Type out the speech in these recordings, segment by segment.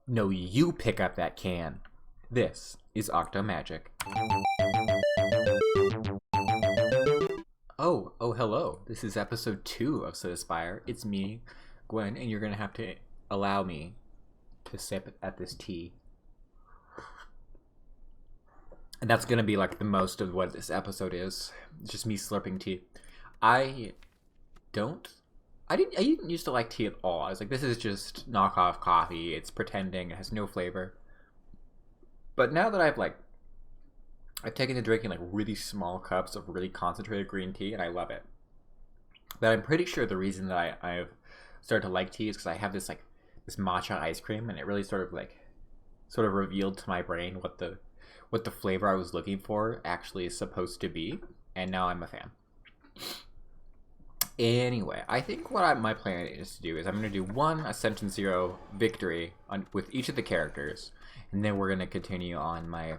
No, you pick up that can. This is OCTOMAGIC. Oh, hello. This is episode 2 of Spire. It's me, Gwen, and you're gonna have to allow me to sip at this tea. And that's gonna be like the most of what this episode is. It's just me slurping tea. I don't I didn't used to like tea at all. I was like, this is just knockoff coffee. It's pretending. It has no flavor. But now that I've taken to drinking like really small cups of really concentrated green tea, and I love it. But I'm pretty sure the reason that I've started to like tea is because I have this matcha ice cream, and it really sort of revealed to my brain what the flavor I was looking for actually is supposed to be, and now I'm a fan. Anyway, I think what my plan is to do is I'm going to do one Ascension Zero victory with each of the characters, and then we're going to continue on my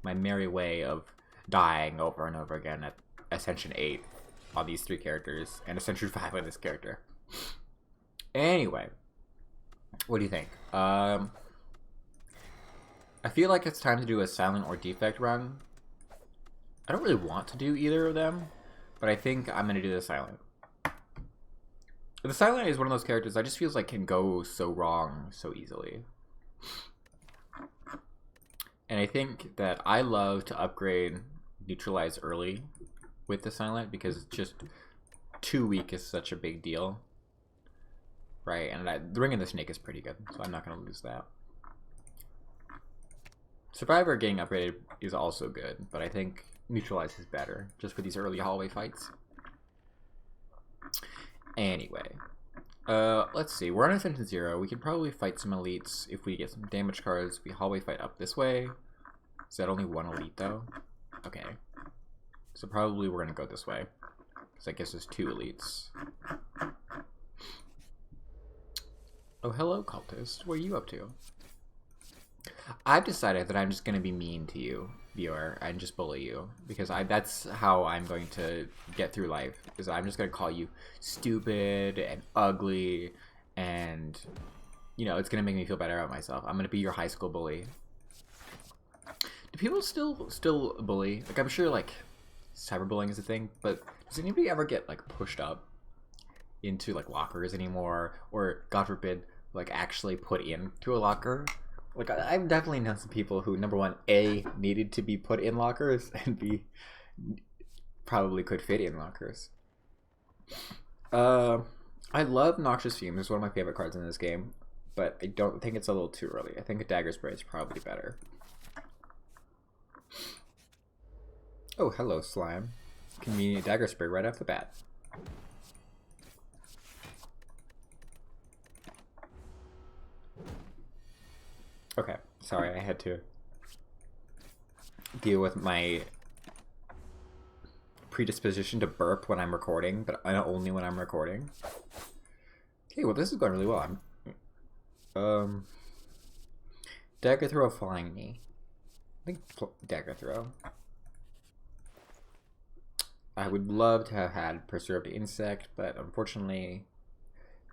merry way of dying over and over again at Ascension 8 on these 3 characters, and Ascension 5 on this character. Anyway, what do you think? I feel like it's time to do a Silent or Defect run. I don't really want to do either of them, but I think I'm going to do the Silent. The Silent is one of those characters I just feels like can go so wrong so easily. And I think that I love to upgrade Neutralize early with the Silent because it's just too weak is such a big deal. Right, and the Ring of the Snake is pretty good, so I'm not going to lose that. Survivor getting upgraded is also good, but I think Neutralize is better just for these early hallway fights. Anyway, let's see. We're on Ascension 0. We could probably fight some elites if we get some damage cards. We hallway fight up this way. Is that only one elite, though? Okay. So probably we're going to go this way, because that gives us 2 elites. Oh, hello, cultist. What are you up to? I've decided that I'm just going to be mean to you, viewer, and just bully you, because that's how I'm going to get through life, is I'm just going to call you stupid and ugly, and, you know, it's going to make me feel better about myself. I'm going to be your high school bully. Do people still bully? Like, I'm sure, like, cyberbullying is a thing, but does anybody ever get, like, pushed up into, like, lockers anymore, or, God forbid, like, actually put into a locker? Like, I've definitely known some people who, number one, A, needed to be put in lockers, and B, probably could fit in lockers. I love Noxious Fumes. It's one of my favorite cards in this game, but I don't think it's a little too early. I think a Dagger Spray is probably better. Oh, hello, Slime. Convenient Dagger Spray right off the bat. Okay, sorry, I had to deal with my predisposition to burp when I'm recording, but only when I'm recording. Okay, well, this is going really well. Dagger Throw, Flying Knee. I think Dagger Throw. I would love to have had Preserved Insect, but unfortunately,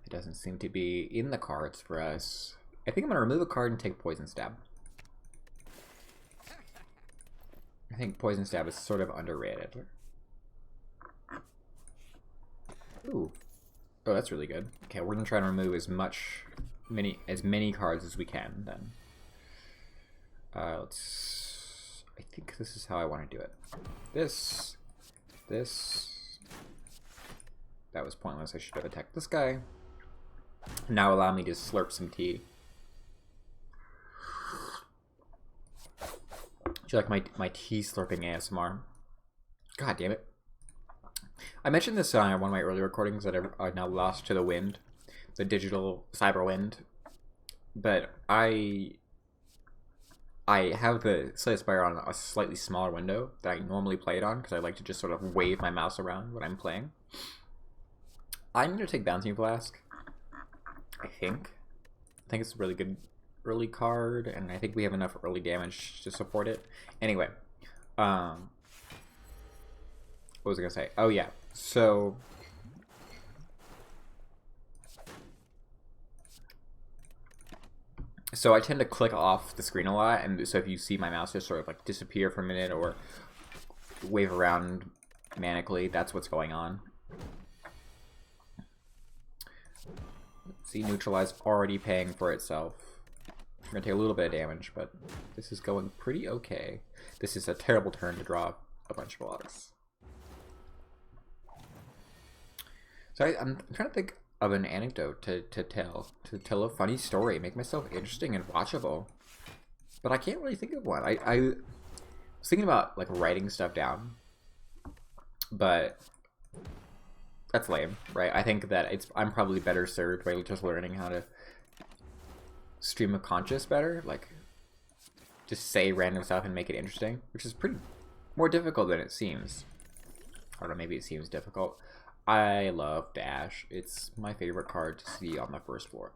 it doesn't seem to be in the cards for us. I think I'm going to remove a card and take Poison Stab. I think Poison Stab is sort of underrated. Ooh. Oh, that's really good. Okay, we're going to try to remove as many cards as we can, then. I think this is how I want to do it. This. That was pointless. I should have attacked this guy. Now allow me to slurp some tea. Do you like my tea slurping ASMR? God damn it. I mentioned this on one of my earlier recordings that I now lost to the wind. The digital cyber wind. But I have the Spire on a slightly smaller window that I normally play it on because I like to just sort of wave my mouse around when I'm playing. I'm going to take Bouncing Flask. I think it's a really good early card, and I think we have enough early damage to support it. Anyway, what was I gonna say? Oh yeah, so So I tend to click off the screen a lot, and so if you see my mouse just sort of like disappear for a minute or wave around manically, that's what's going on. See, neutralize already paying for itself. I'm gonna take a little bit of damage, but this is going pretty okay. This is a terrible turn to draw a bunch of blocks. So I'm trying to think of an anecdote to tell a funny story, make myself interesting and watchable. But I can't really think of one. I was thinking about like writing stuff down, but that's lame, right? I think that I'm probably better served by just learning how to stream of conscious better, like just say random stuff and make it interesting, which is pretty more difficult than it seems. I don't know, maybe it seems difficult. I love Dash. It's my favorite card to see on the first floor.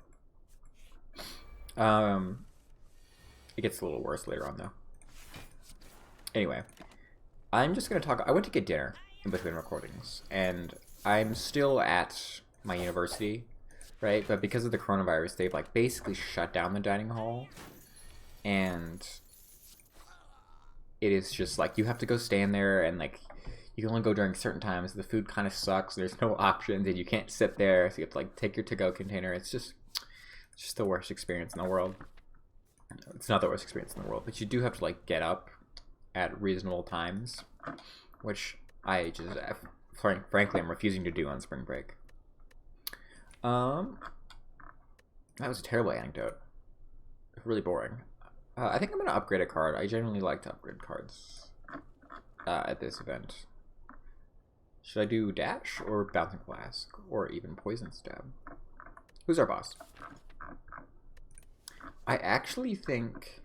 It gets a little worse later on though. Anyway, I'm just gonna talk. I went to get dinner in between recordings, and I'm still at my university, right? But because of the coronavirus, they've like basically shut down the dining hall, and it is just like you have to go stand there, and like you can only go during certain times. The food kind of sucks. There's no options, and you can't sit there, so you have to like take your to-go container. It's just the worst experience in the world. It's not the worst experience in the world, but you do have to like get up at reasonable times, which I just frankly I'm refusing to do on spring break. That was a terrible anecdote. Really boring. I think I'm gonna upgrade a card. I generally like to upgrade cards at this event. Should I do Dash or Bouncing Flask or even Poison Stab? Who's our boss? I actually think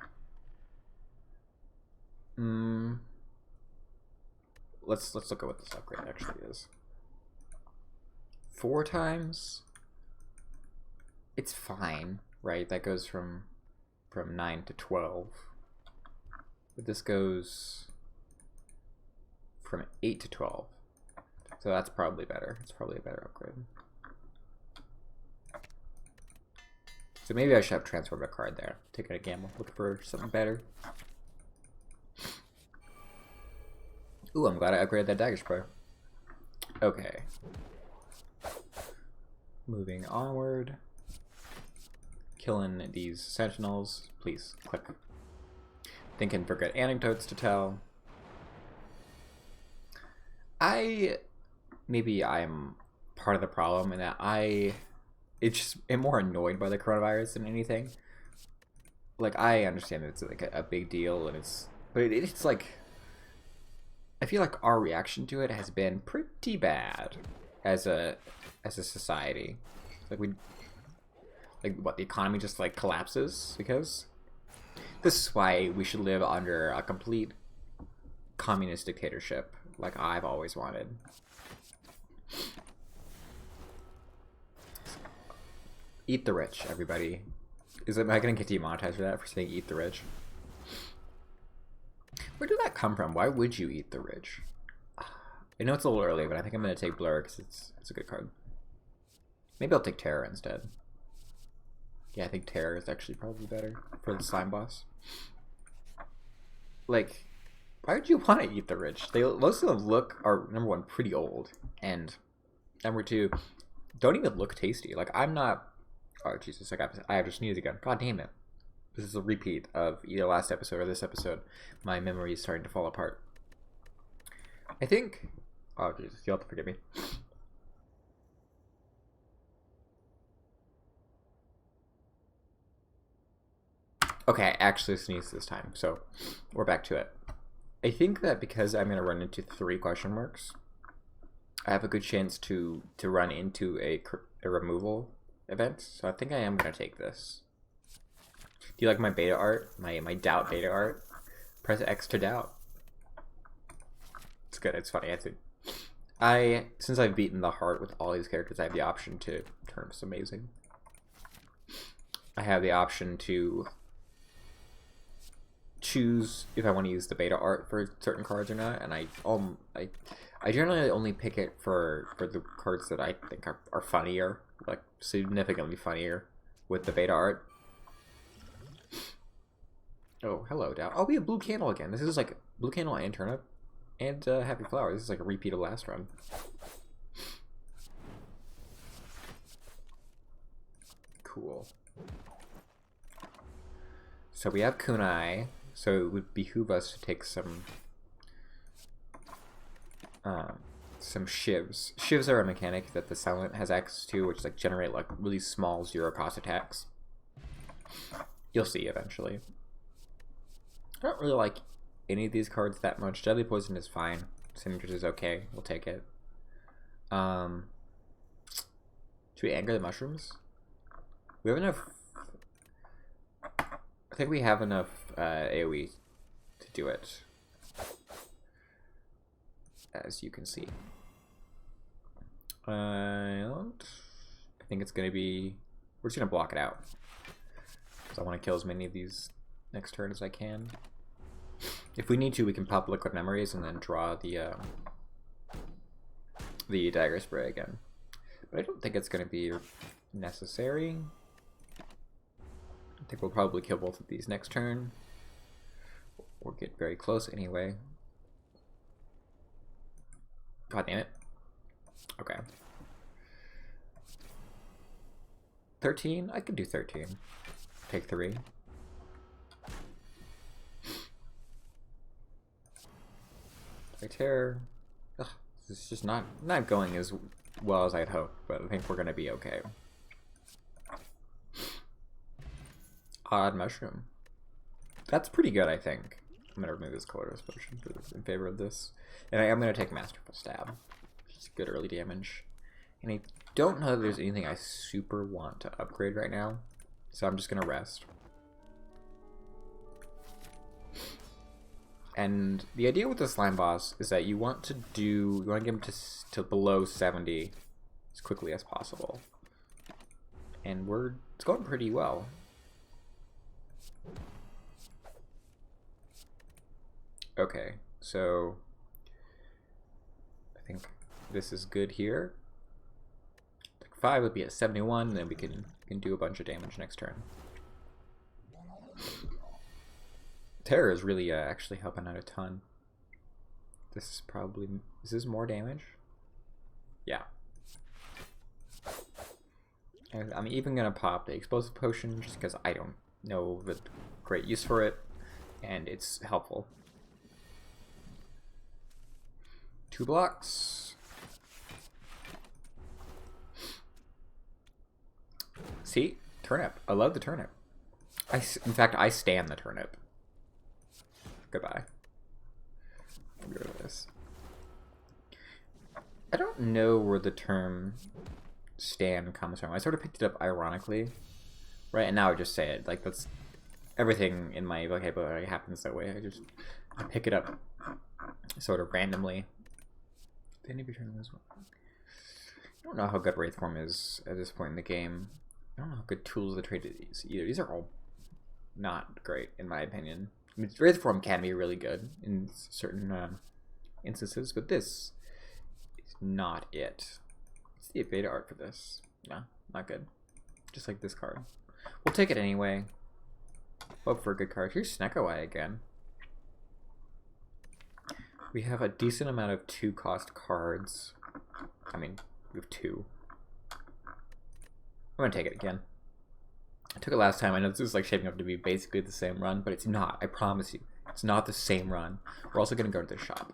let's look at what this upgrade actually is. 4 times. It's fine, right? That goes from 9 to 12. But this goes from 8 to 12. So that's probably better. It's probably a better upgrade. So maybe I should have transformed a card there. Taking a gamble, looking for something better. Ooh, I'm glad I upgraded that dagger spray. Okay. Moving onward. Killing these sentinels. Please, click. Thinking for good anecdotes to tell. Maybe I'm part of the problem in that I'm more annoyed by the coronavirus than anything. Like, I understand that it's like a big deal, and but it's like, I feel like our reaction to it has been pretty bad as a society. Like what, the economy just like collapses because this is why we should live under a complete communist dictatorship, like I've always wanted. Eat the rich, everybody. Am I gonna get demonetized for that, for saying eat the rich? Where did that come from? Why would you eat the rich? I know it's a little early, but I think I'm gonna take Blur because it's a good card. Maybe I'll take Terror instead. Yeah, I think Terror is actually probably better for the slime boss. Like, why would you want to eat the rich? Most of them are number one, pretty old, and number two, don't even look tasty. Like, I'm not. Oh Jesus! I have to sneeze again. God damn it! This is a repeat of either last episode or this episode. My memory is starting to fall apart. I think. Oh Jesus! You'll have to forgive me. Okay, I actually sneezed this time, so we're back to it. I think that because I'm going to run into 3 question marks, I have a good chance to run into a removal event, so I think I am going to take this. Do you like my beta art? My doubt beta art? Press X to doubt. It's good, it's funny. Since I've beaten the heart with all these characters, I have the option to turn this amazing. I have the option to choose if I want to use the beta art for certain cards or not, and I generally only pick it for the cards that I think are funnier, like significantly funnier with the beta art. Oh, hello, Dow. Oh, we have blue candle again. This is like blue candle and turnip and happy flower. This is like a repeat of last run. Cool. So we have kunai, so it would behoove us to take some shivs. Shivs are a mechanic that the Silent has access to, which like generate like really small zero-cost attacks. You'll see eventually. I don't really like any of these cards that much. Deadly Poison is fine. Synergist is okay. We'll take it. Should we anger the mushrooms? We have enough. I think we have enough AoE to do it, as you can see. I think it's gonna be. We're just gonna block it out because I want to kill as many of these next turn as I can. If we need to, we can pop Liquid Memories and then draw the Dagger Spray again. But I don't think it's gonna be necessary. I think we'll probably kill both of these next turn, or get very close anyway. God damn it. Okay. 13? I could do 13. Take 3. By Terror. Ugh, this is just not going as well as I'd hoped, but I think we're gonna be okay. Odd Mushroom. That's pretty good, I think. I'm gonna remove this colorless potion in favor of this. And I am gonna take Masterful Stab. It's good early damage. And I don't know if there's anything I super want to upgrade right now, so I'm just gonna rest. And the idea with the slime boss is that you want to get him to below 70 as quickly as possible. And it's going pretty well. Okay, so I think this is good here. 5 would be at 71, and then we can do a bunch of damage next turn. Terror is really actually helping out a ton. This is more damage? Yeah. And I'm even gonna pop the Explosive Potion just because I don't know the great use for it, and it's helpful. 2 blocks. See? Turnip. I love the turnip. In fact, I stand the turnip. Goodbye. Get rid of this. I don't know where the term "stan" comes from. I sort of picked it up ironically, right? And now I just say it. Like, that's everything in my vocabulary happens that way. I pick it up sort of randomly. Did any return this one? I don't know how good Wraith Form is at this point in the game. I don't know how good Tools of the Trade is either. These are all not great in my opinion. I mean, Wraith Form can be really good in certain instances, but this is not it. What's the beta art for this? No, not good. Just like this card. We'll take it anyway. Hope for a good card. Here's Snecko again. We have a decent amount of 2-cost cards. I mean, we have 2. I'm gonna take it again. I took it last time. I know this is like shaping up to be basically the same run, but it's not. I promise you. It's not the same run. We're also gonna go to the shop.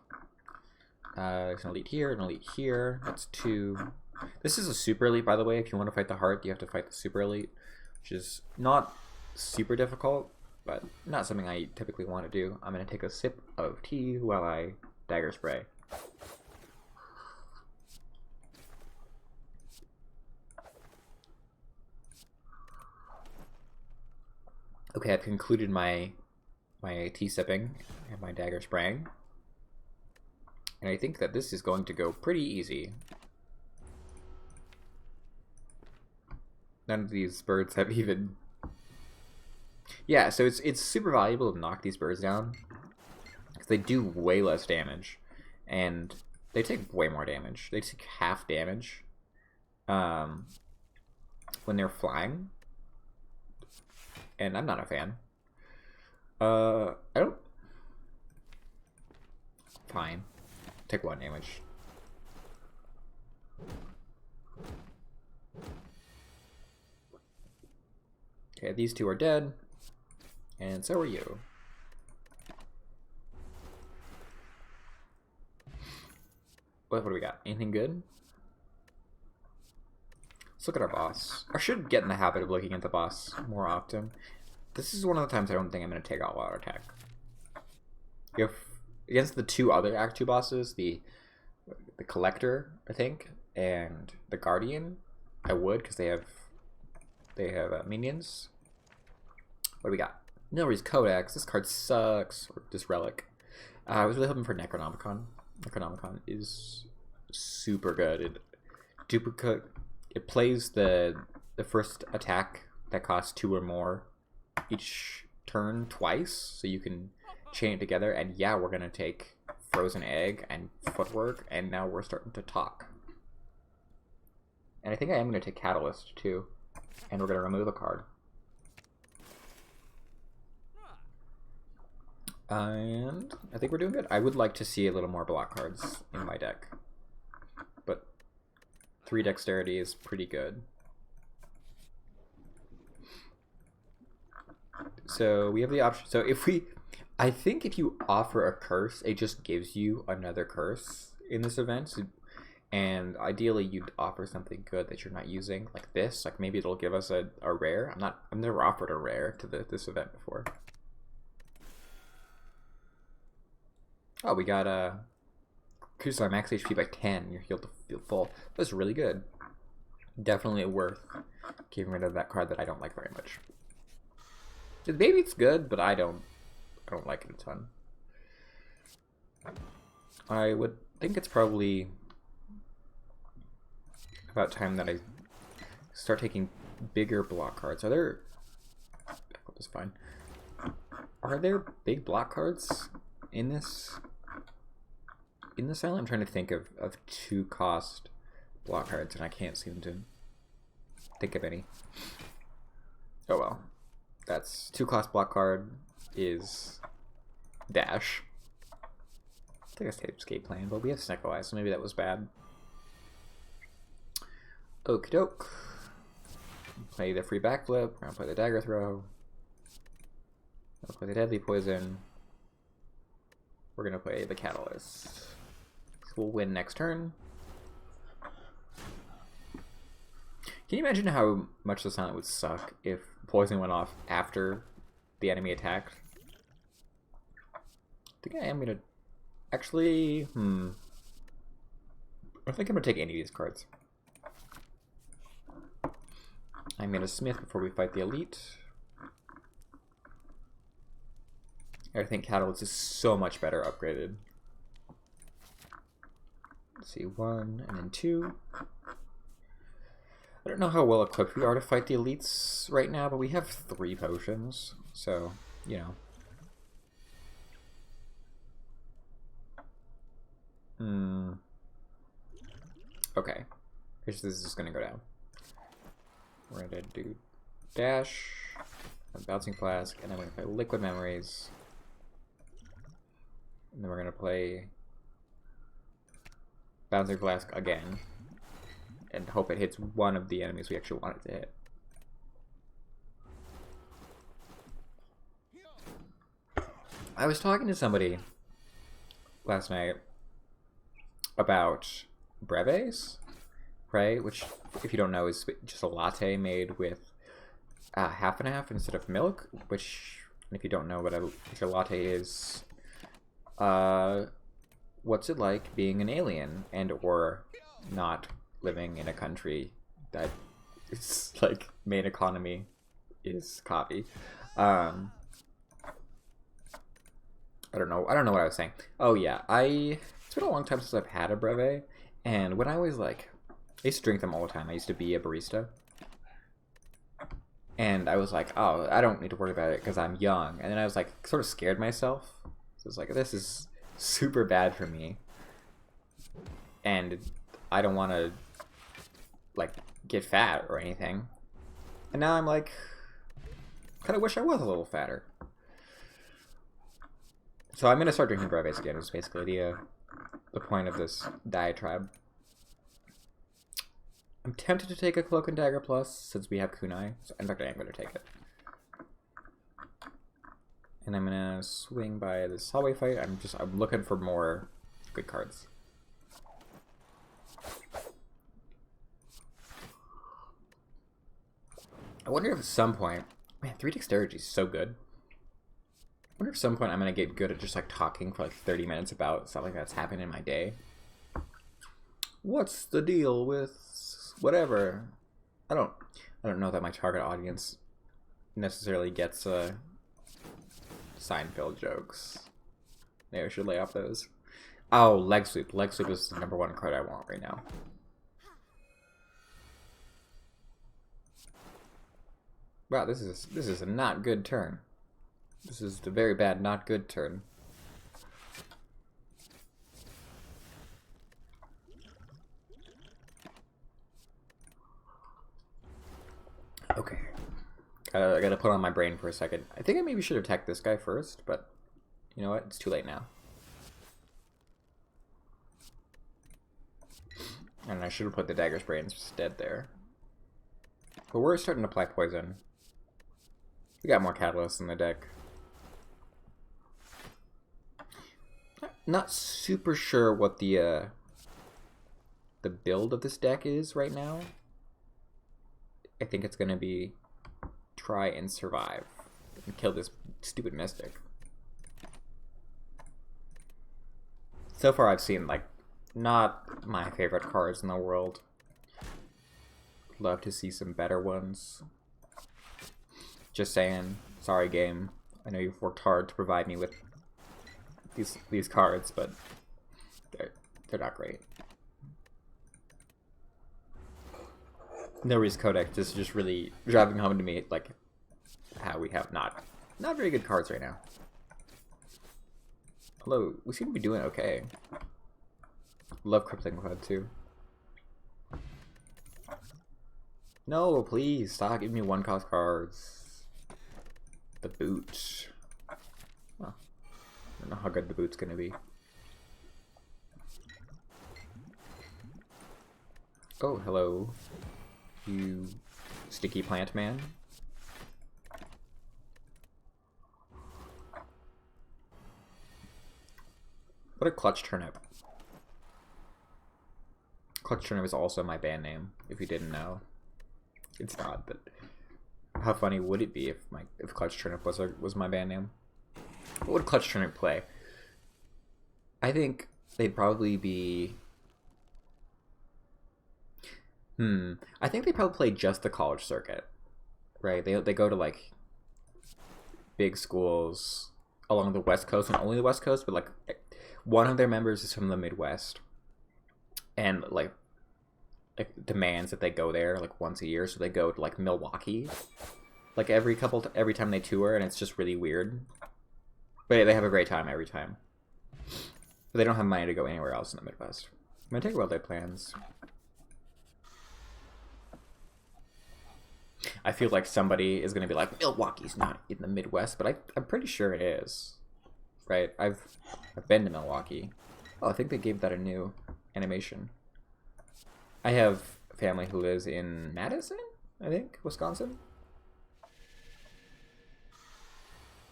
There's an elite here, an elite here. That's 2. This is a super elite, by the way. If you want to fight the heart, you have to fight the super elite, which is not super difficult, but not something I typically want to do. I'm gonna take a sip of tea while I Dagger Spray. Okay, I've concluded my tea sipping and my Dagger Spraying. And I think that this is going to go pretty easy. None of these birds have even... Yeah, so it's super valuable to knock these birds down, because they do way less damage, and they take way more damage. They take half damage when they're flying, and I'm not a fan. I don't... Fine. Take 1 damage. Okay, these 2 are dead. And so are you. What do we got? Anything good? Let's look at our boss. I should get in the habit of looking at the boss more often. This is one of the times I don't think I'm going to take all-out attack. If against the 2 other Act 2 bosses, the Collector, I think, and the Guardian, I would, because they have minions. What do we got? Nilry's Codex. This card sucks. Or this relic. I was really hoping for Necronomicon. Necronomicon is super good. It plays the first attack that costs 2 or more each turn twice, so you can chain it together. And yeah, we're gonna take Frozen Egg and Footwork, and now we're starting to talk. And I think I am gonna take Catalyst too, and we're gonna remove a card. And I think we're doing good. I would like to see a little more block cards in my deck, but 3 dexterity is pretty good. So we have the option. So I think if you offer a curse, it just gives you another curse in this event. And ideally, you'd offer something good that you're not using, like this. Like maybe it'll give us a rare. I've never offered a rare to this event before. Oh, we got increases our max HP by 10. You're healed to feel full. That's really good. Definitely worth getting rid of that card that I don't like very much. Maybe it's good, but I don't like it a ton. I would think it's probably about time that I start taking bigger block cards. Are there... That's fine. Are there big block cards in this island? I'm trying to think of 2-cost block cards, and I can't seem to think of any. Oh well. That's 2-cost block card is Dash. I think I saved Escape Plan, but we have Snecko Eyes, so maybe that was bad. Okie doke. Play the free backflip. We're gonna play the dagger throw. We'll play the deadly poison. We're gonna play the catalyst. So we'll win next turn. Can you imagine how much the silent would suck if poison went off after the enemy attacked? I think I am gonna actually. I think I'm gonna take any of these cards. I'm gonna Smith before we fight the elite. I think Catalyst is so much better upgraded. Let's see, 1 and then 2. I don't know how well equipped we are to fight the elites right now, but we have 3 potions, so, you know. Okay. This is just gonna go down. We're gonna do Dash, a Bouncing Flask, and then we're gonna play Liquid Memories. And then we're gonna play Bouncing Flask again. And hope it hits one of the enemies we actually want it to hit. I was talking to somebody last night about breves, right? Which, if you don't know, is just a latte made with half and half instead of milk. Which, if you don't know what a latte is, what's it like being an alien and or not living in a country that its like main economy is coffee? I don't know what I was saying. Oh yeah, it's been a long time since I've had a breve, and when I was like, I used to drink them all the time. I used to be a barista, and I was like, oh, I don't need to worry about it because I'm young. And then I was like, sort of scared myself. So I was like, this is super bad for me, and I don't want to like get fat or anything. And now I'm like, kind of wish I was a little fatter. So I'm gonna start drinking breves again. Is basically the point of this diatribe. I'm tempted to take a Cloak and Dagger Plus since we have Kunai. So in fact, I am gonna take it. And I'm gonna swing by this hallway fight. I'm looking for more good cards. I wonder if at some point, man, 3 dexterity is so good. I wonder if at some point I'm gonna get good at just like talking for like 30 minutes about something that's happened in my day. What's the deal with whatever? I don't know that my target audience necessarily gets Seinfeld jokes. Maybe I should lay off those. Oh, leg sweep. Leg sweep is the #1 card I want right now. Wow, this is a not good turn. This is the very bad, not good turn. Okay. I gotta put on my brain for a second. I think I maybe should attack this guy first, but you know what? It's too late now. And I should have put the dagger spray instead there. But we're starting to apply poison. We got more catalysts in the deck. Not super sure what the build of this deck is right now. I think it's gonna be try and survive and kill this stupid mystic. So far I've seen like not my favorite cards in the world. Love to see some better ones. Just saying, sorry game. I know you've worked hard to provide me with these cards, but they're not great. No Reese Codex is just really driving home to me like how we have not very good cards right now. Although we seem to be doing okay. Love Crippling Cloud too. No, please stop giving me 1-cost cards. The boot. Well, I don't know how good the boot's gonna be. Oh, hello. You sticky plant man. What a Clutch Turnip. Clutch Turnip is also my band name, if you didn't know. It's not, but how funny would it be if Clutch Turnip was my band name? What would Clutch Turnip play? I think they'd probably be... I think they probably play just the college circuit, right? They go to like big schools along the West Coast and only the West Coast, but like one of their members is from the Midwest, and like demands that they go there like once a year, so they go to like Milwaukee, like every time they tour, and it's just really weird. But they have a great time every time. But they don't have money to go anywhere else in the Midwest. I'm gonna take World Day Plans. I feel like somebody is gonna be like, Milwaukee's not in the Midwest, but I'm pretty sure it is. Right? I've been to Milwaukee. Oh, I think they gave that a new animation. I have family who lives in Madison, I think, Wisconsin.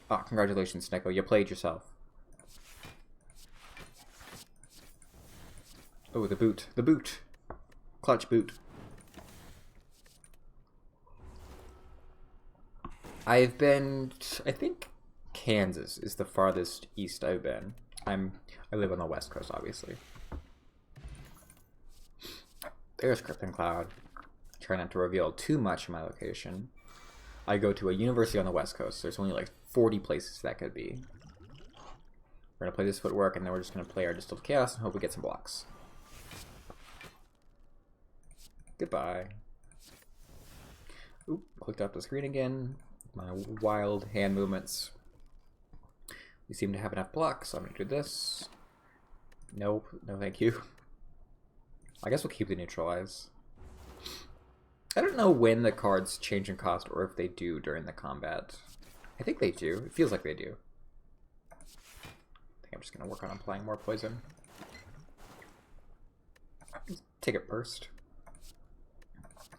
Oh, congratulations, Snecko. You played yourself. Oh, the boot. The boot. Clutch boot. I've been... I think Kansas is the farthest east I've been. I live on the West Coast, obviously. There's Crippling Cloud. Try not to reveal too much of my location. I go to a university on the West Coast. There's only like 40 places that could be. We're gonna play this footwork, and then we're just gonna play our Distilled Chaos and hope we get some blocks. Goodbye. Oop, clicked off the screen again. My wild hand movements. We seem to have enough blocks, so I'm gonna do this. Nope, no thank you. I guess we'll keep the neutralize. I don't know when the cards change in cost or if they do during the combat. I think they do. It feels like they do. I'm just gonna work on applying more poison. Take it first.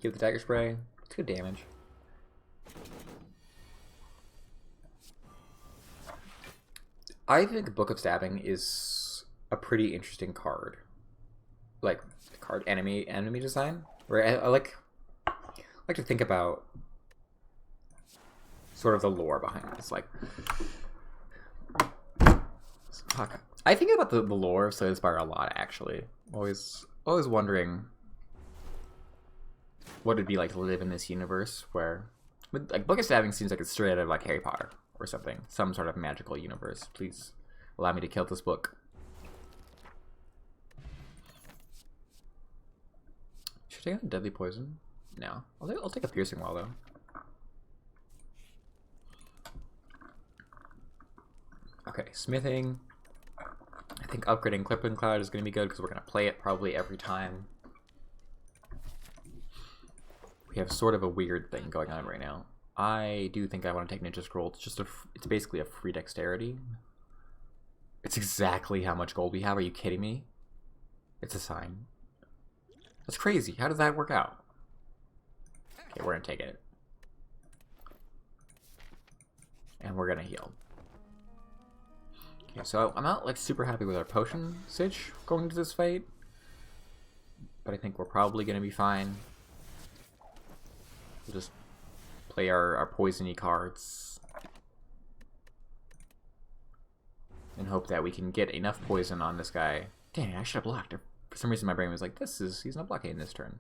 Give the dagger spray. It's good damage. I think Book of Stabbing is a pretty interesting card. Like card enemy design. Where I like to think about sort of the lore behind this. Like, fuck. I think about the lore of Spire a lot, actually. Always wondering what it'd be like to live in this universe where, like, Book of Stabbing seems like it's straight out of like Harry Potter or something, some sort of magical universe. Please allow me to kill this book. Should I take a deadly poison? No, I'll take a piercing wall though. Okay, smithing. I think upgrading Clipping Cloud is going to be good because we're going to play it probably every time. We have sort of a weird thing going on right now. I do think I want to take Ninja Scroll. It's basically a free dexterity. It's exactly how much gold we have. Are you kidding me? It's a sign. That's crazy. How did that work out? Okay, we're going to take it. And we're going to heal. Okay, so I'm not like super happy with our potion sitch going into this fight. But I think we're probably going to be fine. We'll just play our poison-y cards. And hope that we can get enough poison on this guy. Dang it, I should have blocked. For some reason my brain was like, he's not blocking this turn.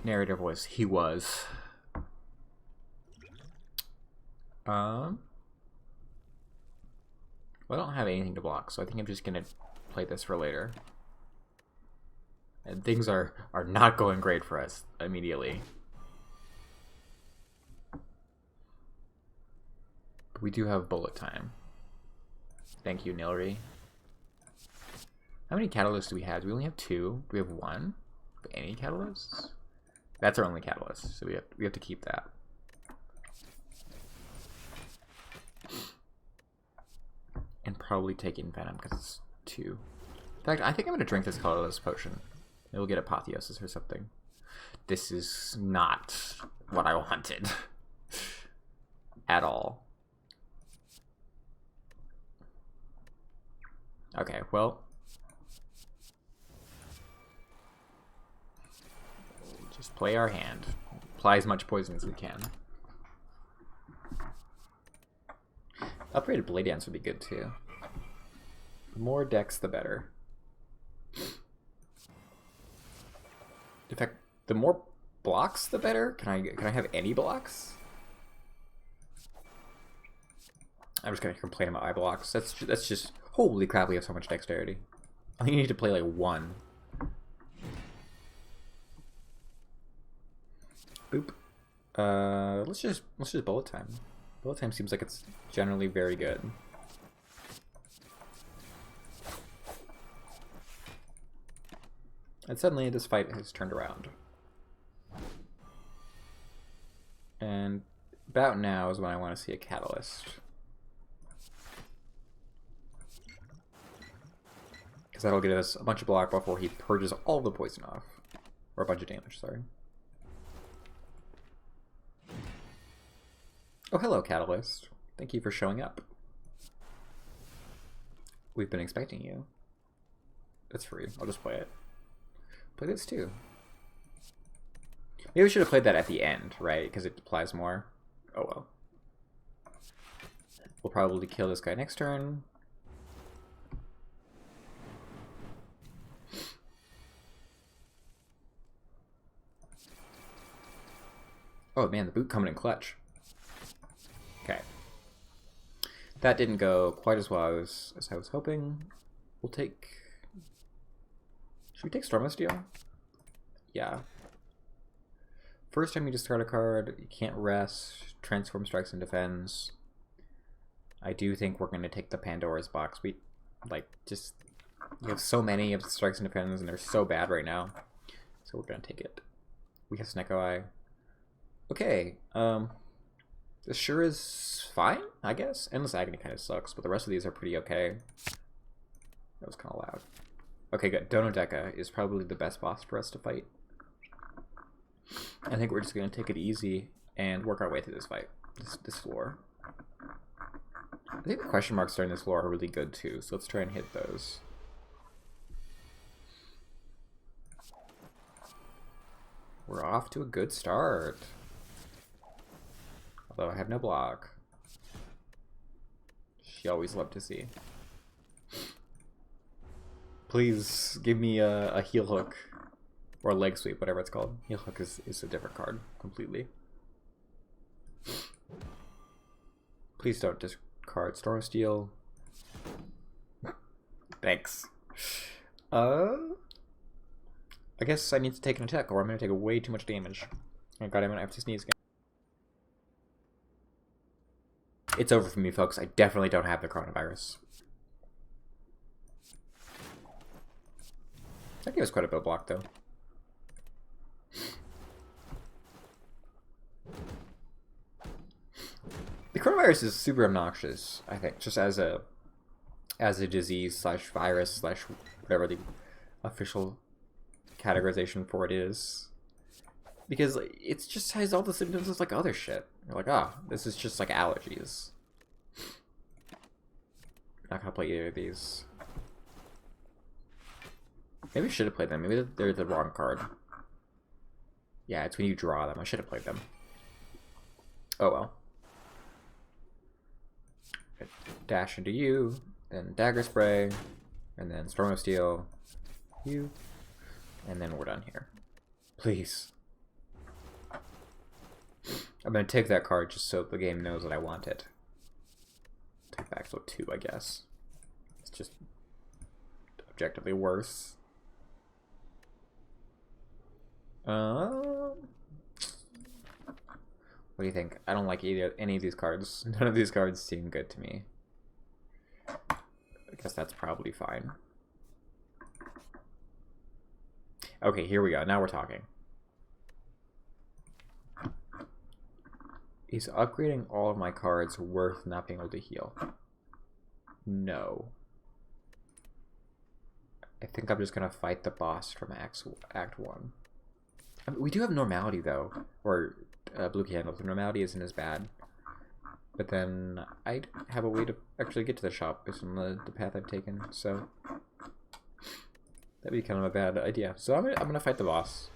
Narrator voice, he was. Well, I don't have anything to block, so I think I'm just gonna play this for later. And things are not going great for us immediately. But we do have bullet time. Thank you, Nilri. How many catalysts do we have? Do we only have 2? Do we have 1? Any catalysts? That's our only catalyst, so we have to keep that. And probably take Envenom because it's 2. In fact, I think I'm going to drink this colorless potion. It'll get Apotheosis or something. This is not what I wanted. At all. Okay, well. Just play our hand. Apply as much poison as we can. Upgraded Blade Dance would be good too. The more decks, the better. In fact, the more blocks, the better. Can I have any blocks? I'm just gonna complain about my blocks. That's just holy crap. We have so much dexterity. I think you need to play like 1. Boop. Let's just bullet time. Bullet time seems like it's generally very good. And suddenly this fight has turned around. And about now is when I want to see a catalyst. Because that'll get us a bunch of block before he purges all the poison off. Or a bunch of damage, sorry. Oh, hello, Catalyst. Thank you for showing up. We've been expecting you. It's free. I'll just play it. Play this too. Maybe we should have played that at the end, right? Because it applies more. Oh well. We'll probably kill this guy next turn. Oh man, the boot coming in clutch. Okay. That didn't go quite as well as I was hoping. We'll take... Should we take Storm of Steel? Yeah. First time you discard a card, you can't rest, transform, strikes, and defends. I do think we're going to take the Pandora's box. We, like, just... We have so many of the strikes and defends, and they're so bad right now. So we're going to take it. We have Snecko Eye. Okay, This sure is fine, I guess. Endless Agony kind of sucks, but the rest of these are pretty okay. That was kind of loud. Okay, good. Donodeka is probably the best boss for us to fight. I think we're just going to take it easy and work our way through this fight. This floor. I think the question marks during this floor are really good too, so let's try and hit those. We're off to a good start. Although I have no block. She always loved to see. Please give me a heel hook. Or a leg sweep, whatever it's called. Heel hook is a different card completely. Please don't discard Storm Steel. Thanks. I guess I need to take an attack or I'm going to take way too much damage. Oh god, I'm going to have to sneeze again. It's over for me, folks. I definitely don't have the coronavirus. That gave us quite a bit of block, though. The coronavirus is super obnoxious, I think, just as a disease slash virus slash whatever the official categorization for it is. Because it just has all the symptoms of like other shit. You're like, ah, this is just like allergies. Not gonna play either of these. Maybe I should have played them. Maybe they're the wrong card. Yeah, it's when you draw them. I should have played them. Oh well. Dash into you, then Dagger Spray, and then Storm of Steel, you, and then we're done here. Please. I'm going to take that card just so the game knows that I want it. Take back to 2, I guess. It's just objectively worse. What do you think? I don't like any of these cards. None of these cards seem good to me. I guess that's probably fine. Okay, here we go. Now we're talking. Is upgrading all of my cards worth not being able to heal? No. I think I'm just gonna fight the boss from Act 1. I mean, we do have Normality though, or Blue Candle. The Normality isn't as bad. But then I have a way to actually get to the shop based on the path I've taken, so that'd be kind of a bad idea. So I'm gonna fight the boss.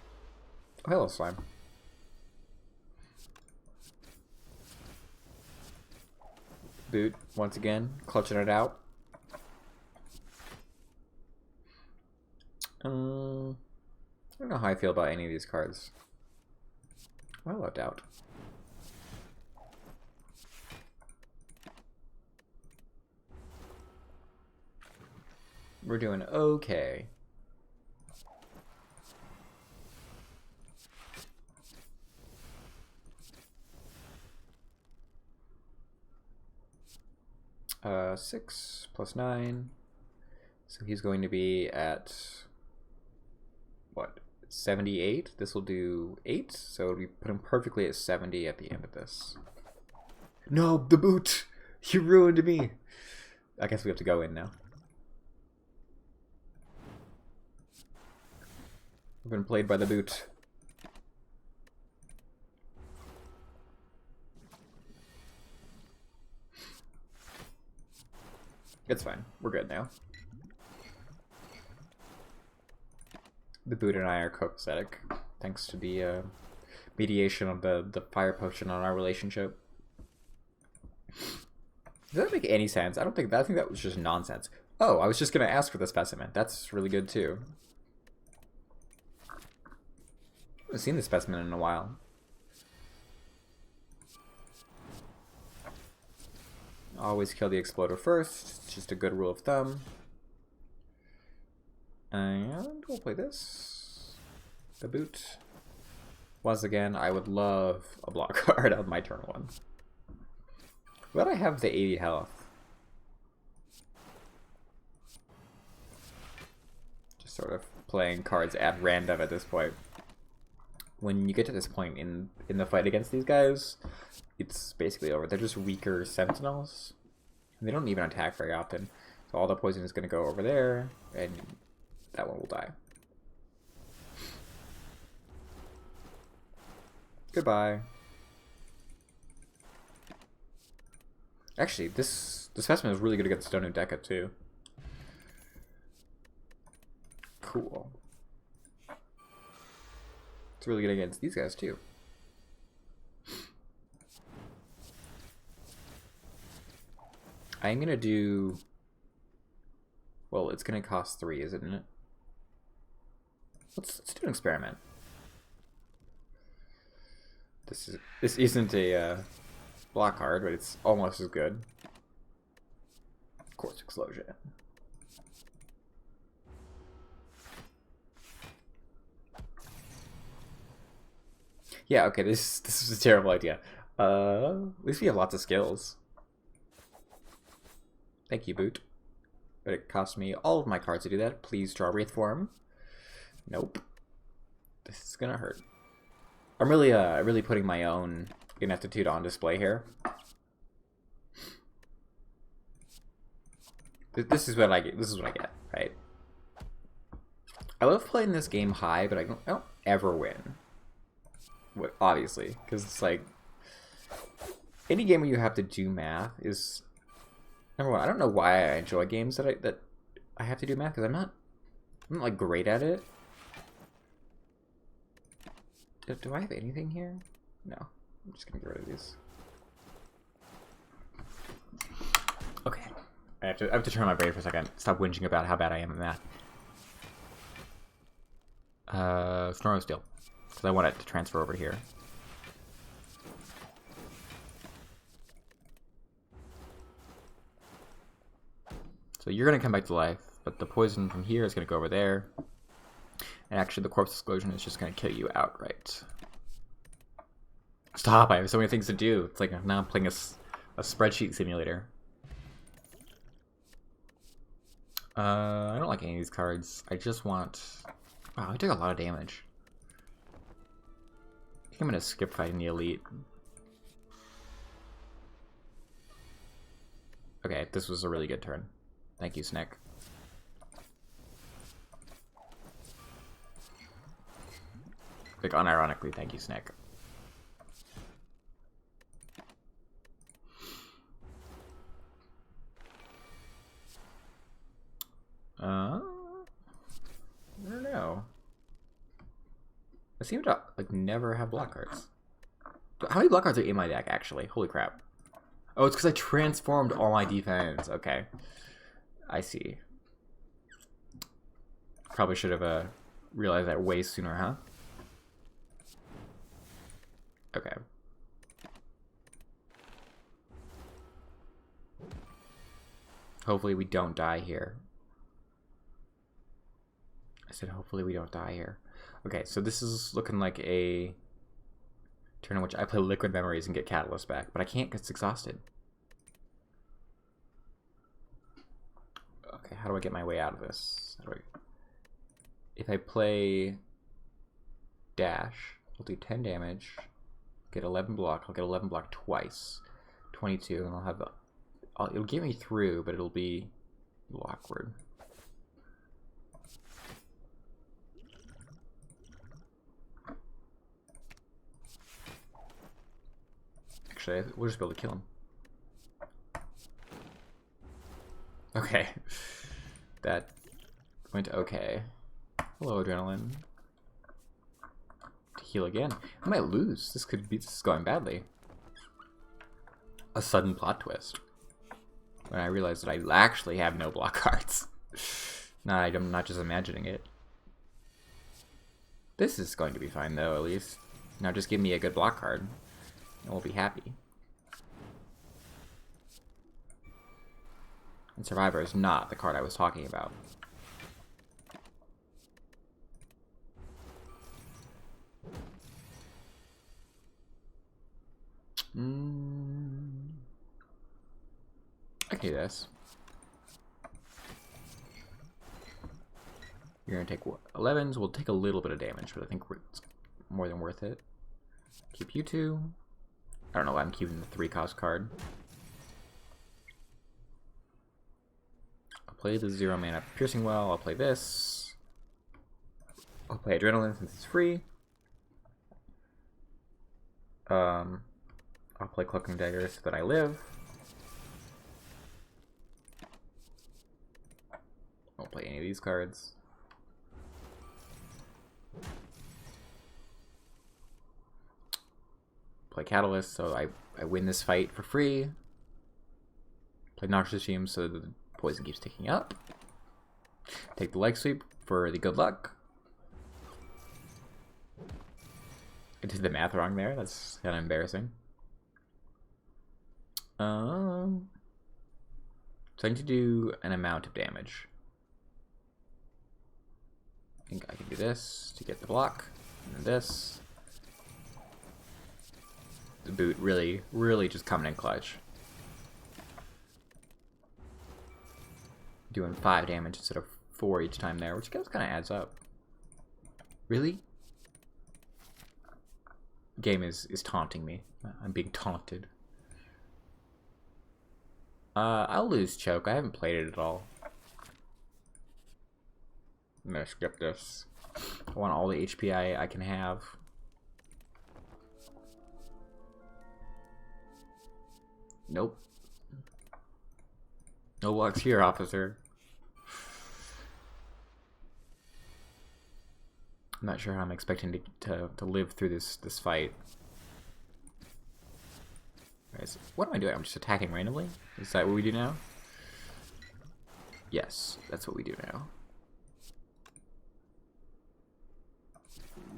Oh, hello, slime. Boot once again, clutching it out. I don't know how I feel about any of these cards. Well, I doubt. We're doing okay. Uh, 6 plus 9. So he's going to be at what? 78. This will do 8. So we put him perfectly at 70 at the end of this. No, the boot! You ruined me. I guess we have to go in now. We've been played by the boot. It's fine. We're good now. The boot and I are copacetic, thanks to the mediation of the fire potion on our relationship. Does that make any sense? I think that was just nonsense. Oh, I was just gonna ask for the specimen. That's really good too. I haven't seen the specimen in a while. Always kill the exploder first. It's just a good rule of thumb. And we'll play this. The boot. Once again, I would love a block card on my turn 1. But I have the 80 health. Just sort of playing cards at random at this point. when you get to this point in the fight against these guys, it's basically over. They're just weaker sentinels. And they don't even attack very often. So all the poison is going to go over there, and that one will die. Goodbye. Actually, this specimen is really good against Stone Deca too. Cool. It's really good against these guys too. I'm gonna do. Well, it's gonna cost 3, isn't it? Let's do an experiment. This isn't a block card, but it's almost as good. Quartz Explosion. Yeah, okay, this is a terrible idea. At least we have lots of skills. Thank you, Boot. But it cost me all of my cards to do that. Please draw Wraith Form. Nope. This is gonna hurt. I'm really putting my own ineptitude on display here. This is what I get. This is what I get, right? I love playing this game high, but I don't ever win. Obviously, because it's like any game where you have to do math is number one. I don't know why I enjoy games that I have to do math, because I'm not like great at it. Do I have anything here? No. I'm just gonna get rid of these. Okay. I have to turn my brain for a second. Stop whinging about how bad I am at math. Snorro Steel. Because I want it to transfer over here. So you're gonna come back to life, but the poison from here is gonna go over there. And actually the Corpse Explosion is just gonna kill you outright. Stop, I have so many things to do. It's like now I'm playing a spreadsheet simulator. I don't like any of these cards. I just want... Wow, I took a lot of damage. I think I'm gonna skip fighting the Elite. Okay, this was a really good turn. Thank you, Snick. Like, unironically, thank you, Snick. I don't know. I seem to, like, never have block cards. How many block cards are in my deck, actually? Holy crap. Oh, it's because I transformed all my defense. Okay. I see. Probably should have realized that way sooner, huh? Okay. Hopefully we don't die here. I said hopefully we don't die here. Okay, so this is looking like a turn in which I play Liquid Memories and get Catalyst back, but I can't because it's exhausted. Okay, how do I get my way out of this? If I play Dash, I'll do 10 damage, get 11 block. I'll get 11 block twice, 22, and I'll have it'll get me through, but it'll be a little awkward. Actually, we'll just be able to kill him. Okay. That went okay. Hello, Adrenaline. To heal again. I might lose. This is going badly. A sudden plot twist. When I realized that I actually have no block cards. I'm not just imagining it. This is going to be fine, though, at least. Now just give me a good block card, and we'll be happy. And Survivor is not the card I was talking about. I can do this. You're gonna take what? 11s. We'll take a little bit of damage, but I think more than worth it. Keep you two. I don't know why I'm keeping the 3-cost card. I'll play the 0-mana Piercing Well. I'll play this. I'll play Adrenaline since it's free. I'll play Cloaking Dagger so that I live. Won't play any of these cards. Play Catalyst so I win this fight for free. Play Noxious Regime so the poison keeps ticking up. Take the Leg Sweep for the good luck. I did the math wrong there. That's kind of embarrassing. So I need to do an amount of damage. I think I can do this to get the block, and then this. The boot really just coming in clutch. Doing 5 damage instead of 4 each time there, which kind of adds up. Really? Game is taunting me. I'm being taunted. I'll lose Choke. I haven't played it at all. I'm gonna skip this. I want all the HP I can have. Nope. No blocks here, officer. I'm not sure how I'm expecting to live through this fight. Guys, what am I doing? I'm just attacking randomly? Is that what we do now? Yes, that's what we do now.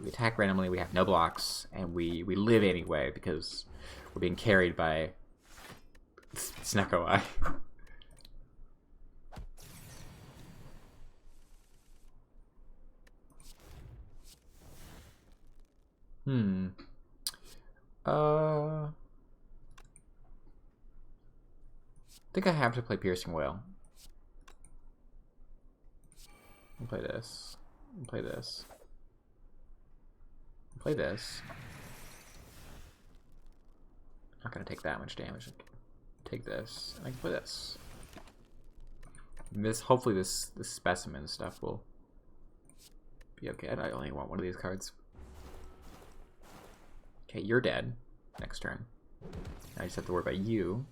We attack randomly, we have no blocks, and we live anyway because we're being carried by Snecko Eye. I think I have to play Piercing Wail. I'll play this. I'll play this. I'll play this. Not gonna take that much damage. Take this. I can play this. And this, hopefully this specimen stuff will be okay. I only want one of these cards. Okay, you're dead. Next turn. I just have to worry about you.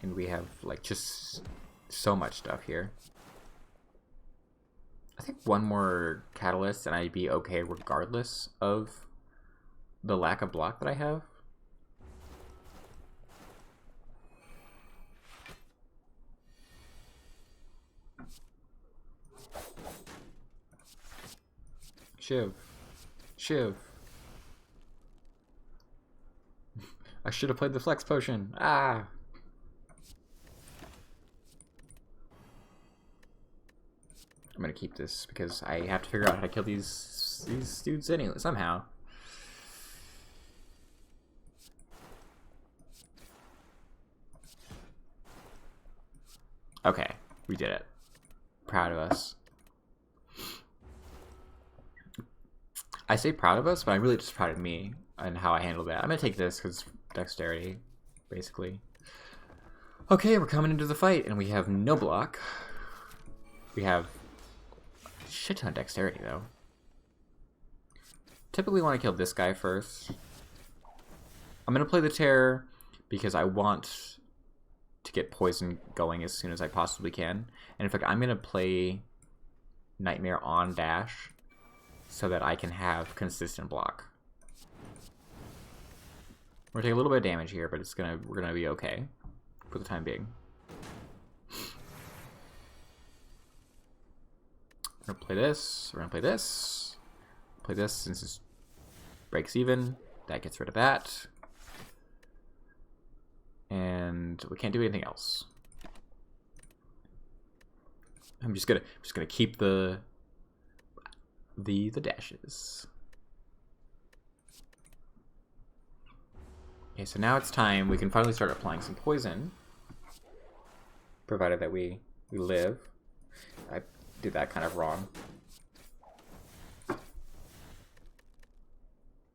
And we have like just so much stuff here. I think one more Catalyst and I'd be okay regardless of the lack of block that I have. Shiv. Shiv. I should have played the Flex Potion. Ah! I'm gonna keep this because I have to figure out how to kill these dudes anyway, somehow. Okay, we did it. Proud of us. I say proud of us, but I'm really just proud of me and how I handled that. I'm gonna take this because dexterity, basically. Okay, we're coming into the fight, and we have no block. We have a shit ton of dexterity, though. Typically want to kill this guy first. I'm gonna play the Terror because I want to get poison going as soon as I possibly can. And in fact, I'm gonna play Nightmare on dash so that I can have consistent block. We're gonna take a little bit of damage here, but we're gonna be okay for the time being. We're gonna play this. We're gonna play this. Play this since this breaks even. That gets rid of that. And we can't do anything else. I'm just gonna keep the dashes. Okay, so now it's time. We can finally start applying some poison, provided that we live. I did that kind of wrong.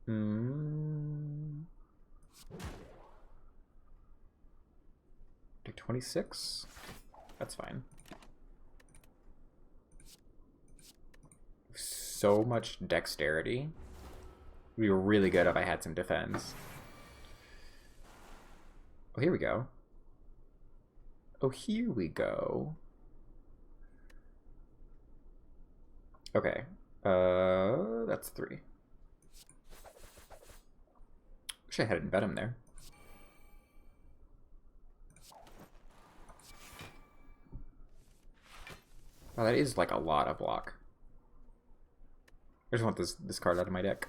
Do 26? That's fine. So much dexterity. Would be really good if I had some defense. Oh, here we go. Oh, here we go. Okay. That's 3. Wish I had Venom there. Oh, that is like a lot of block. I just want this card out of my deck.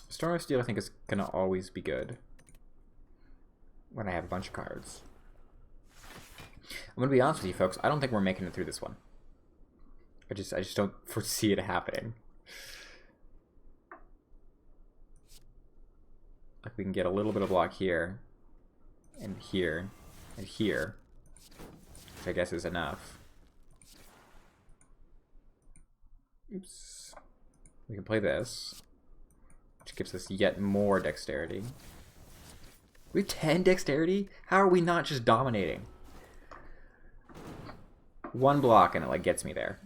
Storm of Steel I think is gonna always be good when I have a bunch of cards. I'm gonna be honest with you folks, I don't think we're making it through this one. I just don't foresee it happening. Like we can get a little bit of block here, and here, and here, which I guess is enough. Oops. We can play this, which gives us yet more dexterity. We have 10 dexterity? How are we not just dominating? 1 block and it like gets me there.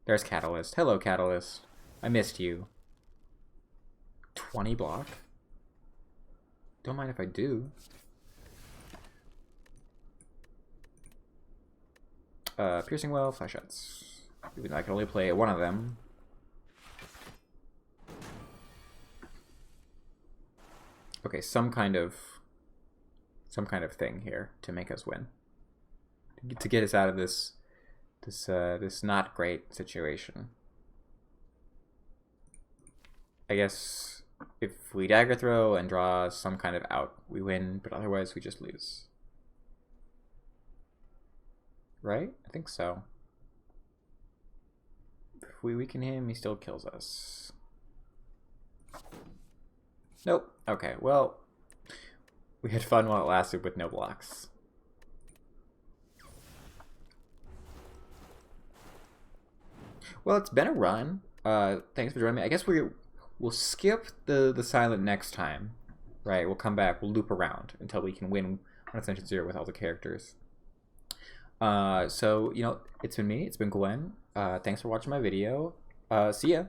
There's Catalyst. Hello, Catalyst. I missed you. 20 block? Don't mind if I do. Piercing Well, Flash Shots. Even though I can only play one of them. Okay, some kind of thing here to make us win. To get us out of this not great situation. I guess if we dagger throw and draw some kind of out, we win, but otherwise we just lose. Right? I think so. If we weaken him, he still kills us. Nope. Okay, well, we had fun while it lasted with no blocks. Well, it's been a run. Thanks for joining me. I guess we'll skip the silent next time. Right, we'll come back, we'll loop around until we can win on Ascension 0 with all the characters. So, you know, it's been me, it's been Gwen. Thanks for watching my video. See ya.